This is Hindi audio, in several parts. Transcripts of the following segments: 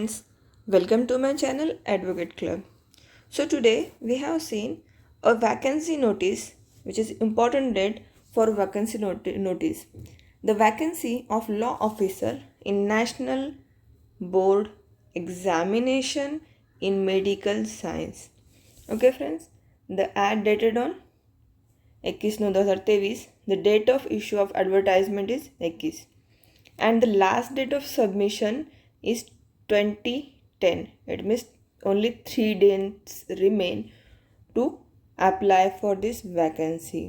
Friends, welcome to my channel Advocate Club. So today we have seen a vacancy notice which is important date for vacancy notice. The vacancy of law officer in National Board Examination in Medical Science. Okay friends, the ad dated on 21/9/2023. The date of issue of advertisement is 21 and the last date of submission is 2010. It means only 3 days remain to apply for this vacancy.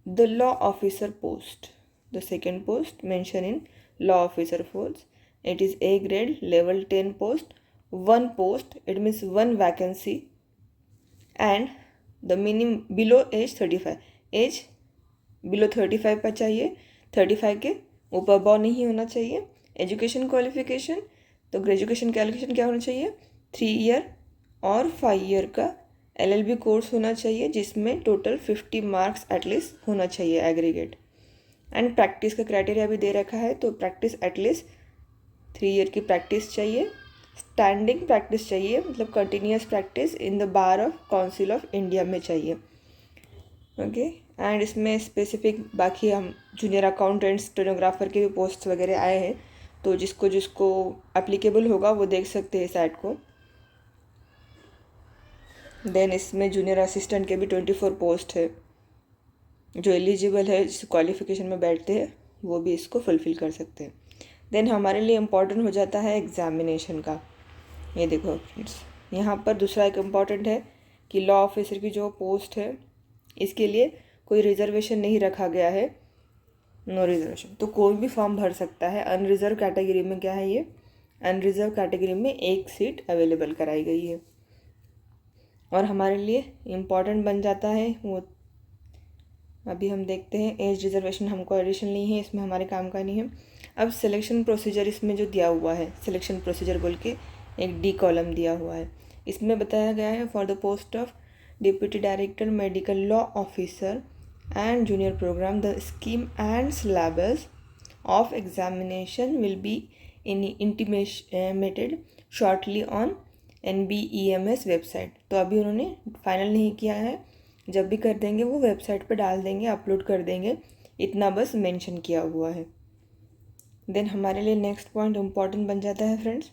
The law officer post, the second post mentioned in law officer post, it is A grade level 10 post, one post, it means one vacancy, and the minimum below age 35, age below 35 पर चाहिए, 35 के ऊपर बॉ नहीं होना चाहिए. एजुकेशन क्वालिफिकेशन, तो ग्रेजुएशन क्वालिफिकेशन क्या होना चाहिए, 3 ईयर और 5 ईयर का LLB कोर्स होना चाहिए जिसमें टोटल 50 मार्क्स एटलीस्ट होना चाहिए एग्रीगेट. एंड प्रैक्टिस का क्राइटेरिया भी दे रखा है, तो प्रैक्टिस एटलीस्ट 3 ईयर की प्रैक्टिस चाहिए. स्टैंडिंग प्रैक्टिस चाहिए, मतलब continuous practice in the bar of council of India में चाहिए. ओके एंड इसमें स्पेसिफिक बाकी हम जूनियर अकाउंटेंट स्टेनोग्राफर के भी पोस्ट वगैरह आए हैं, तो जिसको जिसको एप्लीकेबल होगा वो देख सकते हैं साइट को. देन इसमें जूनियर असिस्टेंट के भी 24 पोस्ट है. जो एलिजिबल है, जिस क्वालिफिकेशन में बैठते हैं वो भी इसको फुलफ़िल कर सकते हैं. देन हमारे लिए इम्पॉर्टेंट हो जाता है एग्ज़ामिनेशन का. ये देखो फ्रेंड्स, यहाँ पर दूसरा एक इम्पॉर्टेंट है कि लॉ ऑफिसर की जो पोस्ट है इसके लिए कोई रिजर्वेशन नहीं रखा गया है, नो रिजर्वेशन. तो कोई भी फॉर्म भर सकता है. अनरिजर्व कैटेगरी में क्या है, ये अनरिजर्व कैटेगरी में एक सीट अवेलेबल कराई गई है. और हमारे लिए इम्पॉर्टेंट बन जाता है वो, अभी हम देखते हैं. एज रिजर्वेशन हमको एडिशन नहीं है, इसमें हमारे काम का नहीं है. अब सिलेक्शन प्रोसीजर इसमें जो दिया हुआ है, सिलेक्शन प्रोसीजर बोल के एक डी कॉलम दिया हुआ है. इसमें बताया गया है for the post of Deputy Director Medical Law Officer and Junior Program, the scheme and syllabus of examination will be intimated shortly on NBEMS website. तो अभी उन्होंने फाइनल नहीं किया है, जब भी कर देंगे वो वेबसाइट पे डाल देंगे, अपलोड कर देंगे, इतना बस मेंशन किया हुआ है. देन हमारे लिए नेक्स्ट पॉइंट इम्पॉर्टेंट बन जाता है फ्रेंड्स,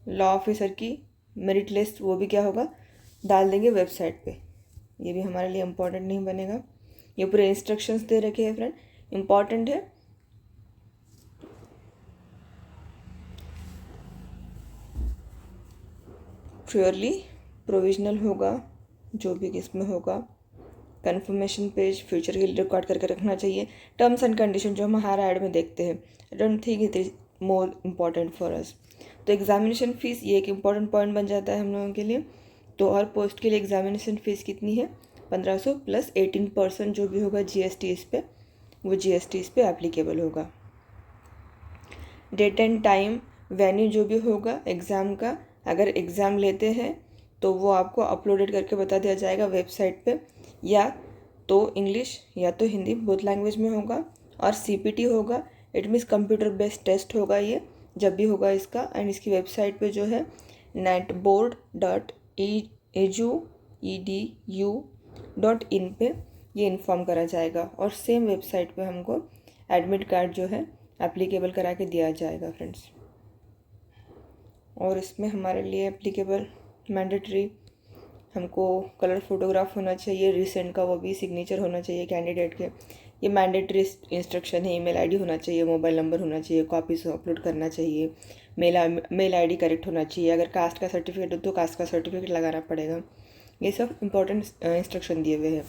लॉ ऑफिसर की मेरिट लिस्ट, वो भी क्या होगा, डाल देंगे वेबसाइट पे. ये भी हमारे लिए इम्पॉर्टेंट नहीं बनेगा. ये पूरे इंस्ट्रक्शंस दे रखे हैं फ्रेंड, इम्पॉर्टेंट है. प्योरली प्रोविजनल होगा, जो भी इसमें होगा. कन्फर्मेशन पेज फ्यूचर के लिए रिकॉर्ड करके रखना चाहिए. टर्म्स एंड कंडीशन जो हम हर ऐड में देखते हैं, I don't think it is more important for us. तो एग्जामिनेशन फ़ीस ये एक इम्पॉर्टेंट पॉइंट बन जाता है हम लोगों के लिए. तो हर पोस्ट के लिए एग्जामिनेशन फ़ीस कितनी है, 1500 प्लस 18% जो भी होगा GST इस पे, वो GST इस पे एप्लीकेबल होगा. डेट एंड टाइम वेन्यू जो भी होगा एग्ज़ाम का, अगर एग्ज़ाम लेते हैं तो वो आपको अपलोडेड करके बता दिया जाएगा वेबसाइट पे. या तो इंग्लिश या तो हिंदी बोथ लैंग्वेज में होगा. और CPT होगा, it means computer based test होगा ये जब भी होगा इसका. एंड इसकी वेबसाइट पे जो है netboard.edu.in पे ये इन्फॉर्म करा जाएगा. और सेम वेबसाइट पे हमको एडमिट कार्ड जो है एप्लीकेबल करा के दिया जाएगा फ्रेंड्स. और इसमें हमारे लिए एप्लीकेबल मैंडेटरी हमको कलर फोटोग्राफ होना चाहिए रिसेंट का, वो भी सिग्नेचर होना चाहिए कैंडिडेट के. ये मैंडेटरी इंस्ट्रक्शन है. ईमेल आईडी होना चाहिए, मोबाइल नंबर होना चाहिए, कॉपीज अपलोड करना चाहिए, मेल आईडी करेक्ट होना चाहिए. अगर कास्ट का सर्टिफिकेट हो तो कास्ट का सर्टिफिकेट लगाना पड़ेगा. ये सब इंपॉर्टेंट इंस्ट्रक्शन दिए हुए हैं.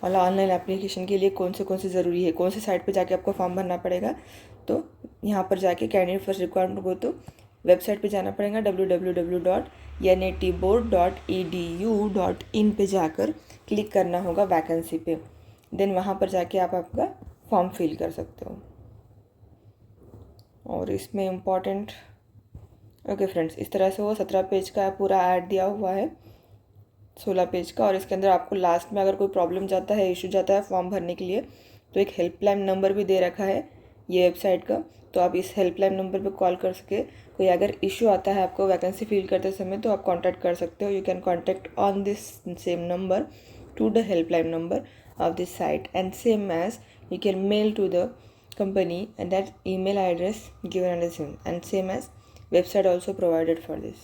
और ऑनलाइन एप्लीकेशन के लिए कौन से ज़रूरी है, कौन से साइट पे जाके आपको फॉर्म भरना पड़ेगा, तो यहाँ पर जाके कैंडिडेट फर्स्ट रिक्वायरमेंट को तो वेबसाइट पे जाना पड़ेगा www.netboard.edu.in पे जाकर क्लिक करना होगा वैकेंसी पे. देन वहाँ पर जाके आप आपका फॉर्म फिल कर सकते हो. और इसमें इम्पॉर्टेंट, ओके फ्रेंड्स, इस तरह से वो 17 पेज का पूरा ऐड दिया हुआ है, 16 पेज का. और इसके अंदर आपको लास्ट में अगर कोई प्रॉब्लम जाता है, इशू जाता है फॉर्म भरने के लिए, तो एक हेल्पलाइन नंबर भी दे रखा है ये वेबसाइट का, तो आप इस हेल्पलाइन नंबर पे कॉल कर सके। कोई अगर इशू आता है आपको वैकेंसी फिल करते समय तो आप कांटेक्ट कर सकते हो। You can contact on this same number two the helpline number of this site, and same as you can mail to the company and that email address given on the same, and same as website also provided for this.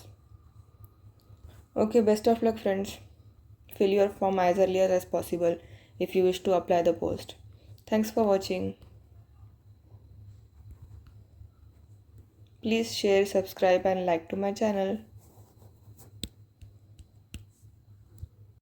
Okay, best of luck friends. Fill your form as early as possible if you wish to apply the post. Thanks for watching. Please share, subscribe and like to my channel.